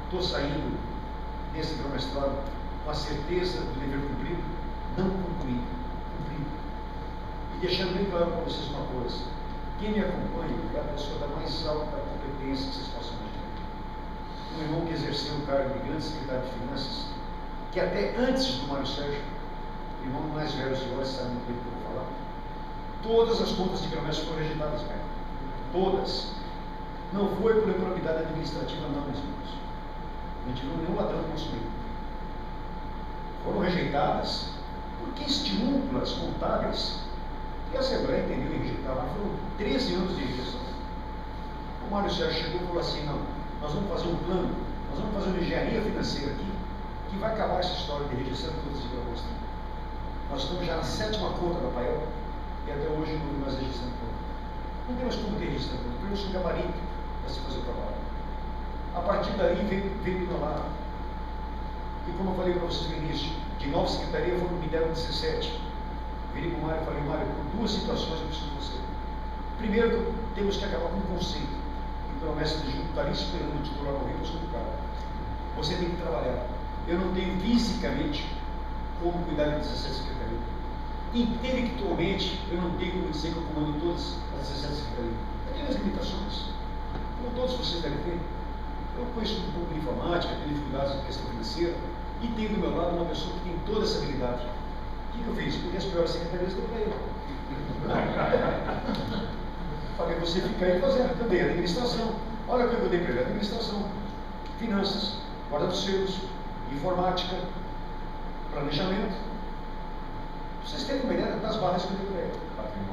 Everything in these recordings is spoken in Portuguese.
estou saindo desse grão-mestrado com a certeza do dever cumprido, não cumprido. E deixando bem claro para vocês uma coisa: quem me acompanha é a pessoa da mais alta competência que vocês possam imaginar. Um irmão que exerceu o cargo de grande secretário de Finanças, que até antes do Mário Sérgio, o irmão mais velho de hoje, sabe muito bem do que eu vou falar, todas as contas de grão-mestre foram rejeitadas, cara. Todas. Não foi por improbidade administrativa, não, meus irmãos. Não tivemos nenhum ladrão que consumiu. Foram rejeitadas porque estímulos contábeis e a Assembleia entendeu e rejeitar, mas foram 13 anos de rejeição. O Mário Sérgio chegou e falou assim: não, nós vamos fazer um plano, nós vamos fazer uma engenharia financeira aqui, que vai acabar essa história de rejeição de todas as grãos. Nós estamos já na 7ª conta da PAEL, e até hoje não houve mais rejeição de conta. Não temos como ter rejeição de conta, porque eu sou um gabarito para se fazer o trabalho. A partir daí veio do meu lado. E como eu falei para vocês no início, de 9 secretarias me deram 17. Virei para o Mário e falei: Mário, por 2 situações eu preciso de você. Primeiro, temos que acabar com o conceito. E o mestre de junto está ali esperando o titular no Rio, eu sou do cara. Você tem que trabalhar. Eu não tenho fisicamente como cuidar de 17 secretarias. Intelectualmente, eu não tenho como dizer que eu comando todas as 17 secretarias. Eu tenho as limitações. Como todos vocês devem ter. Eu conheço um pouco de informática, tenho dificuldades na questão financeira, e tenho do meu lado uma pessoa que tem toda essa habilidade. O que eu fiz? Porque as piores secretarias deu para ele. Falei: você fica aí fazendo também administração. Olha o que eu dei para ele: administração, finanças, guarda dos seus, informática, planejamento. Vocês têm uma ideia das barras que eu dei para ele.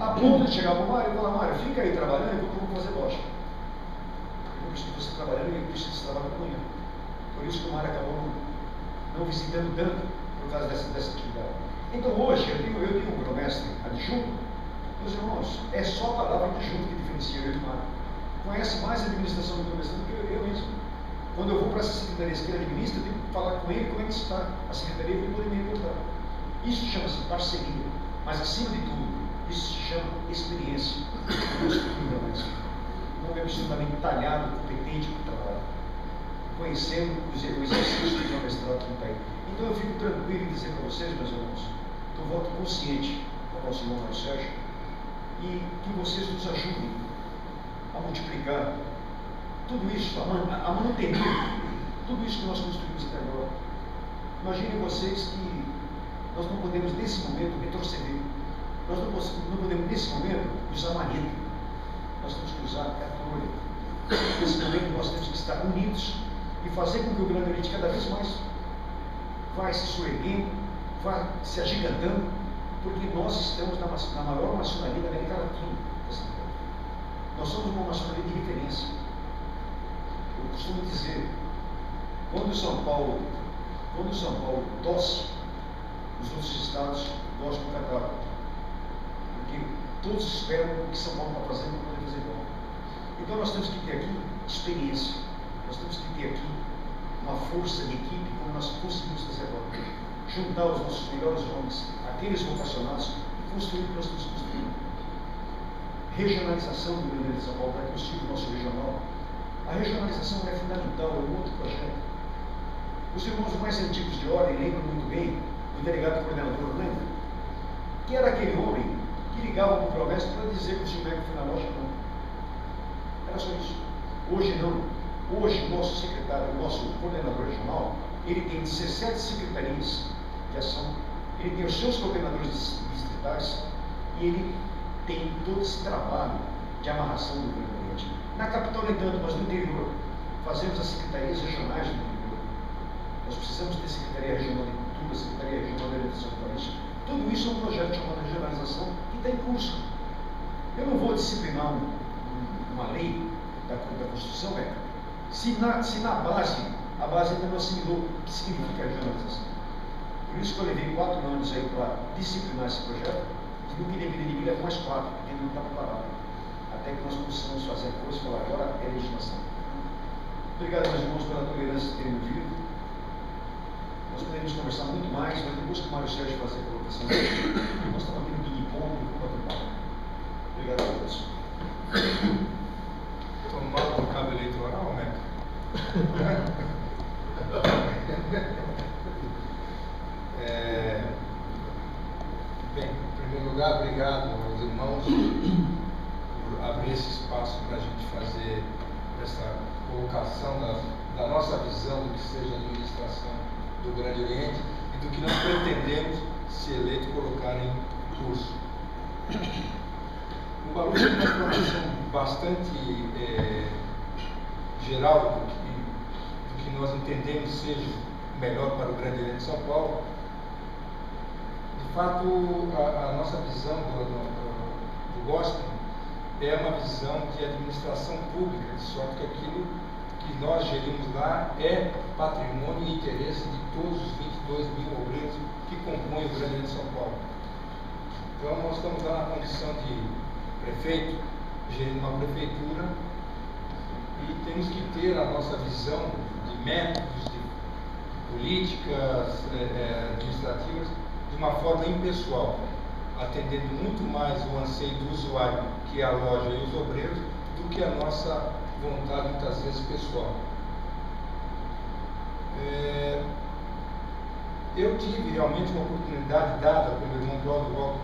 A ponto de chegar para o Mário e falar: Mário, fica aí trabalhando, enquanto eu vou fazer bocha. Eu preciso de você trabalhando e eu preciso de trabalhar amanhã. Por isso que o Mário acabou não visitando tanto por causa dessa atividade. Então hoje eu tenho um grão-mestre adjunto. Meus irmãos, é só a palavra adjunto que diferencia eu e o Mário. Conhece mais a administração do grão-mestre do que eu mesmo. Quando eu vou para essa secretaria que ele administra, eu tenho que falar com ele como é que está a secretaria para ele poder me reportar. Isso chama-se parceria, mas acima de tudo, isso se chama experiência. Um homem absolutamente talhado, competente para o trabalho, conhecendo os exercícios do meu mestrado que está aí. Então eu fico tranquilo em dizer para vocês, meus irmãos, que eu voto consciente ao nosso irmão Mário Sérgio, e que vocês nos ajudem a multiplicar tudo isso, a manter tudo isso que nós construímos até agora. Imaginem vocês que nós não podemos nesse momento retroceder. Nós não podemos nesse momento usar maneta. Nós temos que usar a trolha. Nesse momento nós temos que estar unidos e fazer com que o Grande Oriente cada vez mais vai se soerguendo, vai se agigantando, porque nós estamos na maior maçonaria da América Latina. Nós somos uma maçonaria de referência. Eu costumo dizer, quando São Paulo tosse, os outros estados gostam do catálogo, porque todos esperam o que São Paulo está fazendo para poder fazer igual. Então nós temos que ter aqui experiência, nós temos que ter aqui uma força de equipe, como nós conseguimos fazer agora. Juntar os nossos melhores homens, aqueles vocacionados, e construir o que nós estamos construindo. Regionalização do Rio Grande de São Paulo, para construir o nosso regional. A regionalização é fundamental, é um outro projeto. Os irmãos mais antigos de ordem lembram muito bem do delegado coordenador, lembra? Que era aquele homem que ligava para o grão-mestre para dizer que o Gilberto foi na loja, não. Era só isso. Hoje não. Hoje o nosso secretário, o nosso coordenador regional, ele tem 17 secretarias de ação, ele tem os seus coordenadores distritais e ele tem todo esse trabalho de amarração do Grande Oriente. Na capital, no entanto, mas no interior, fazemos as secretarias regionais do interior. Nós precisamos ter Secretaria Regional de Cultura, Secretaria Regional de Orientação Paulista. Tudo isso é um projeto chamado regionalização que está em curso. Eu não vou disciplinar uma lei da Constituição, se na base, a base ainda não assimilou o que significa regionalização. Por isso que eu levei 4 anos aí para disciplinar esse projeto, e no que deveria de mim leva mais 4, porque ele não está preparado. Até que nós possamos fazer a coisa e falar: agora é legislação. Obrigado, meus irmãos, pela tolerância de terem me ouvido. Nós poderíamos conversar muito mais, mas depois que o Mário Sérgio fazer a colocação dele, nós estamos aqui no ping-pong e vamos bater papo. Obrigado a todos. Tomar o cabo eleitoral, né? Bem, em primeiro lugar, obrigado aos irmãos por abrir esse espaço para a gente fazer essa colocação da nossa visão do que seja a administração do Grande Oriente e do que nós pretendemos, se eleito, colocar em curso. O Balu tem uma informação bastante geral do que nós entendemos seja melhor para o Grande Oriente de São Paulo. De fato, a nossa visão do GOSP é uma visão de administração pública, de sorte que aquilo que nós gerimos lá é patrimônio e interesse de todos os 22 mil obreiros que compõem o Grande Oriente de São Paulo. Então, nós estamos lá na condição de prefeito, gerindo uma prefeitura, e temos que ter a nossa visão de métodos, de políticas administrativas de uma forma impessoal, atendendo muito mais o anseio do usuário, que é a loja e os obreiros, do que a nossa vontade, muitas vezes, pessoal. Eu tive realmente uma oportunidade dada pelo irmão Cláudio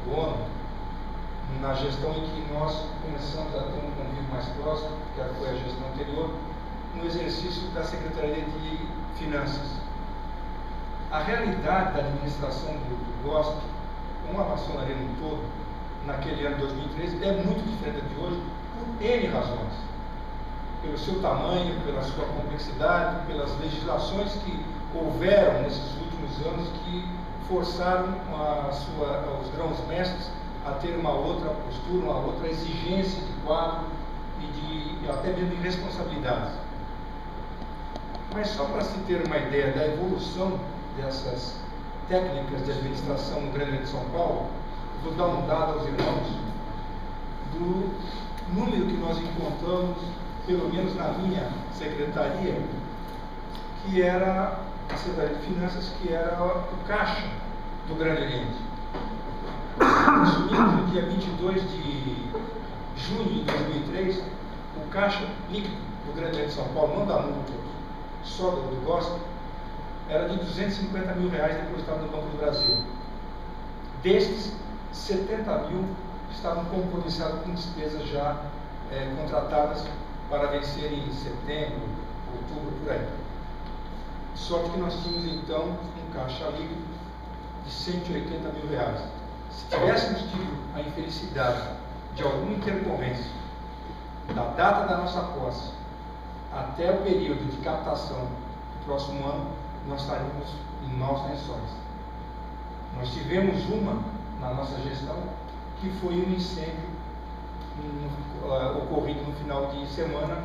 Bono, na gestão em que nós começamos a ter um convívio mais próximo, que foi a gestão anterior, no exercício da Secretaria de Finanças. A realidade da administração do GOSP, com a maçonaria no todo, naquele ano de 2013, é muito diferente de hoje, por N razões. Pelo seu tamanho, pela sua complexidade, pelas legislações que houveram nesses últimos anos que forçaram os grãos-mestres a ter uma outra postura, uma outra exigência de quadro e até mesmo de responsabilidades. Mas só para se ter uma ideia da evolução dessas técnicas de administração no Grande Oriente de São Paulo, vou dar um dado aos irmãos do número que nós encontramos, pelo menos na minha secretaria, que era a Secretaria de Finanças, que era o caixa do Grande Oriente. Assumimos no dia 22 de junho de 2003, o caixa líquido do Grande Oriente de São Paulo, não da multa, só do GOSP, era de R$250 mil depositado no Banco do Brasil. Destes, 70 mil estavam compromissados com despesas já contratadas para vencer em setembro, outubro, por aí. Sorte que nós tínhamos então um caixa líquido de R$180 mil. Se tivéssemos tido a infelicidade de algum intercorrência da data da nossa posse até o período de captação do próximo ano, nós estaríamos em maus lençóis. Nós tivemos uma na nossa gestão que foi um incêndio ocorrido no final de semana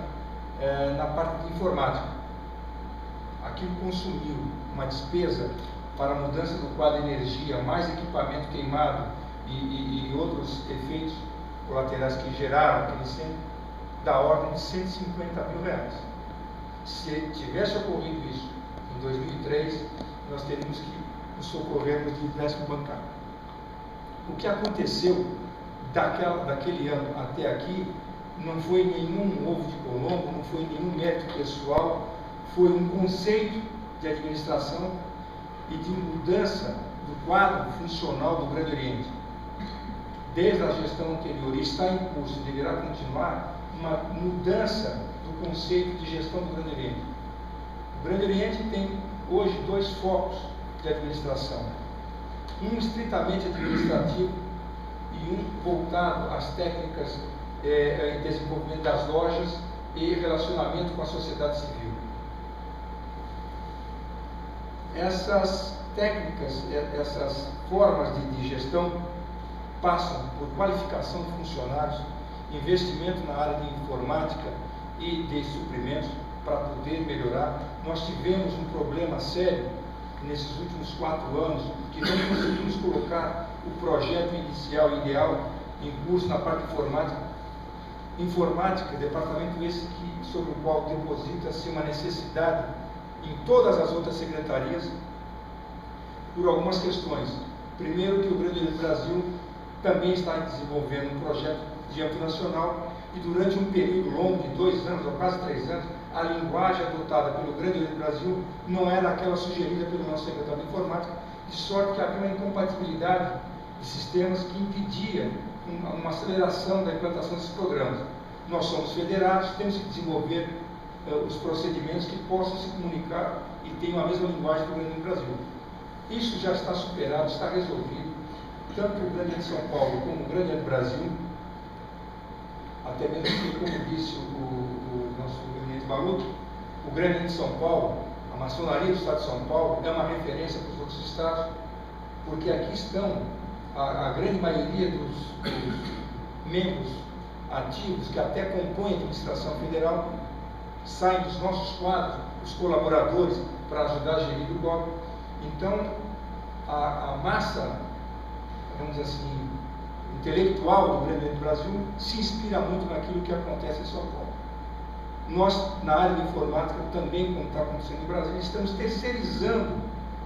na parte de informática. Aquilo consumiu uma despesa para a mudança do quadro de energia, mais equipamento queimado e outros efeitos colaterais que geraram aquele incêndio, da ordem de R$150 mil. Se tivesse ocorrido isso em 2003, nós teríamos que nos socorrermos de empréstimo bancário. O que aconteceu daquele ano até aqui não foi nenhum ovo de Colombo, não foi nenhum mérito pessoal, foi um conceito de administração e de mudança do quadro funcional do Grande Oriente. Desde a gestão anterior, e está em curso, deverá continuar, uma mudança do conceito de gestão do Grande Oriente. O Grande Oriente tem hoje dois focos de administração. Um estritamente administrativo e um voltado às técnicas de desenvolvimento das lojas e relacionamento com a sociedade civil. Essas técnicas, essas formas de gestão passam por qualificação de funcionários, investimento na área de informática e de suprimentos para poder melhorar. Nós tivemos um problema sério nesses últimos 4 anos, que não conseguimos colocar o projeto inicial ideal em curso na parte informática, departamento esse sobre o qual deposita-se uma necessidade em todas as outras secretarias, por algumas questões. Primeiro, que o Grande Oriente do Brasil também está desenvolvendo um projeto de âmbito nacional e durante um período longo de 2 anos, ou quase 3 anos, a linguagem adotada pelo Grande Oriente Brasil não era aquela sugerida pelo nosso secretário de Informática, de sorte que havia uma incompatibilidade de sistemas que impedia uma aceleração da implantação desses programas. Nós somos federados, temos que desenvolver os procedimentos que possam se comunicar e tenham a mesma linguagem do Grande Brasil. Isso já está superado, está resolvido, tanto o Grande de São Paulo como o Grande Brasil, até mesmo que, como disse o nosso presidente Baruch, o Grande de São Paulo, a maçonaria do Estado de São Paulo, é uma referência para os outros estados, porque aqui estão a grande maioria dos membros ativos que até compõem a administração federal, saem dos nossos quadros, os colaboradores, para ajudar a gerir o GOB. Então, a massa, vamos dizer assim, intelectual do Grande Brasil se inspira muito naquilo que acontece em São Paulo. Nós, na área de informática, também, como está acontecendo no Brasil, estamos terceirizando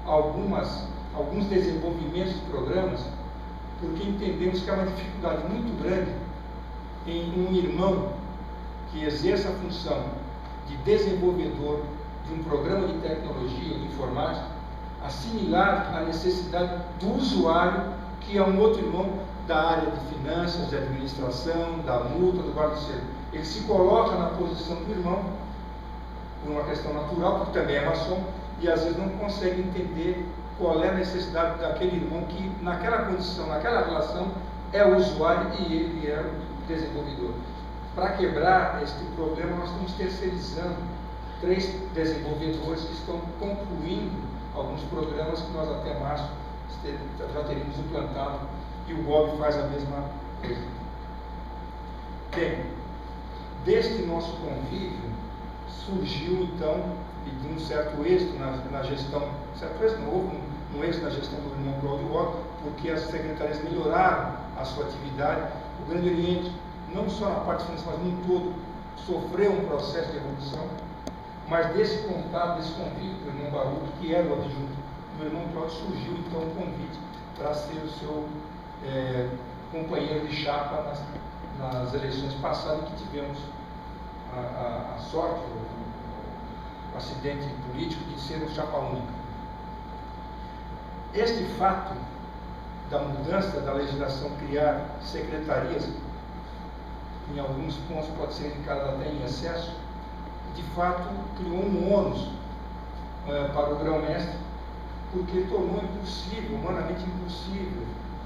alguns desenvolvimentos de programas, porque entendemos que há uma dificuldade muito grande em um irmão que exerça a função de desenvolvedor de um programa de tecnologia, de informática, assimilar a necessidade do usuário, que é um outro irmão da área de finanças, de administração, da multa, do guarda de ser. Ele se coloca na posição do irmão, por uma questão natural, porque também é maçom, e às vezes não consegue entender qual é a necessidade daquele irmão que, naquela condição, naquela relação, é o usuário e ele é o desenvolvedor. Para quebrar este problema, nós estamos terceirizando 3 desenvolvedores que estão concluindo alguns programas que nós até março já teríamos implantado, e o GOB faz a mesma coisa. Bem, deste nosso convívio surgiu então, e de um certo êxito na gestão, certo êxito não houve um êxito na gestão do irmão Cláudio Roque, porque as secretarias melhoraram a sua atividade. O Grande Oriente, não só na parte financeira, mas no todo, sofreu um processo de evolução, mas desse contato, desse convite do irmão Baruch, que era o adjunto do irmão Cláudio, surgiu então o convite para ser o seu companheiro de chapa nas eleições passadas, que tivemos a sorte, o acidente político de ser o chapa única. Este fato da mudança da legislação, criar secretarias, em alguns pontos pode ser indicado até em excesso, de fato criou um ônus para o grão-mestre, porque tornou impossível, humanamente impossível,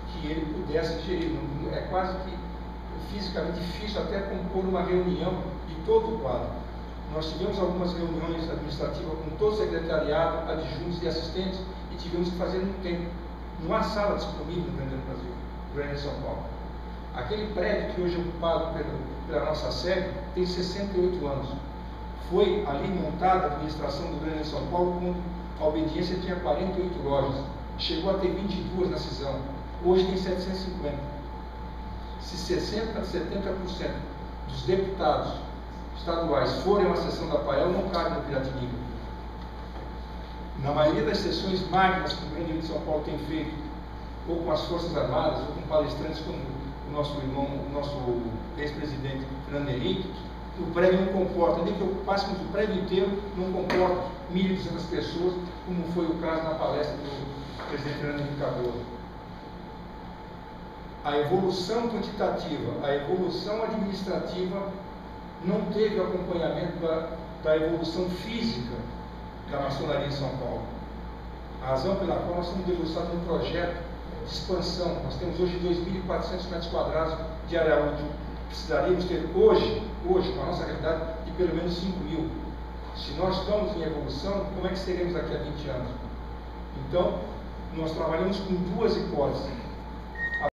que ele pudesse gerir. É quase que fisicamente difícil até compor uma reunião de todo o quadro. Nós tivemos algumas reuniões administrativas com todo o secretariado, adjuntos e assistentes, e tivemos que fazer no tempo. Não há sala disponível no Grande Brasil, no Grande São Paulo. Aquele prédio que hoje é ocupado pela nossa sede tem 68 anos. Foi ali montada a administração do Grande São Paulo quando a obediência tinha 48 lojas. Chegou a ter 22 na cisão. Hoje tem 750. Se 60% a 70% dos deputados estaduais forem a uma sessão da PAEL, não cabe no Piratininga. Na maioria das sessões magnas que o Grande de São Paulo tem feito, ou com as Forças Armadas, ou com palestrantes como o nosso irmão, o nosso ex-presidente Fernando Henrique, o prédio não comporta, nem que ocupássemos o prédio inteiro, não comporta 1.200 pessoas, como foi o caso na palestra do presidente Fernando Henrique Cardoso. A evolução quantitativa, a evolução administrativa não teve acompanhamento da evolução física da maçonaria em São Paulo. A razão pela qual nós estamos debruçados num projeto de expansão. Nós temos hoje 2.400 metros quadrados de área útil. Precisaríamos ter hoje, com a nossa realidade, de pelo menos 5.000. Se nós estamos em evolução, como é que seremos daqui a 20 anos? Então, nós trabalhamos com 2 hipóteses.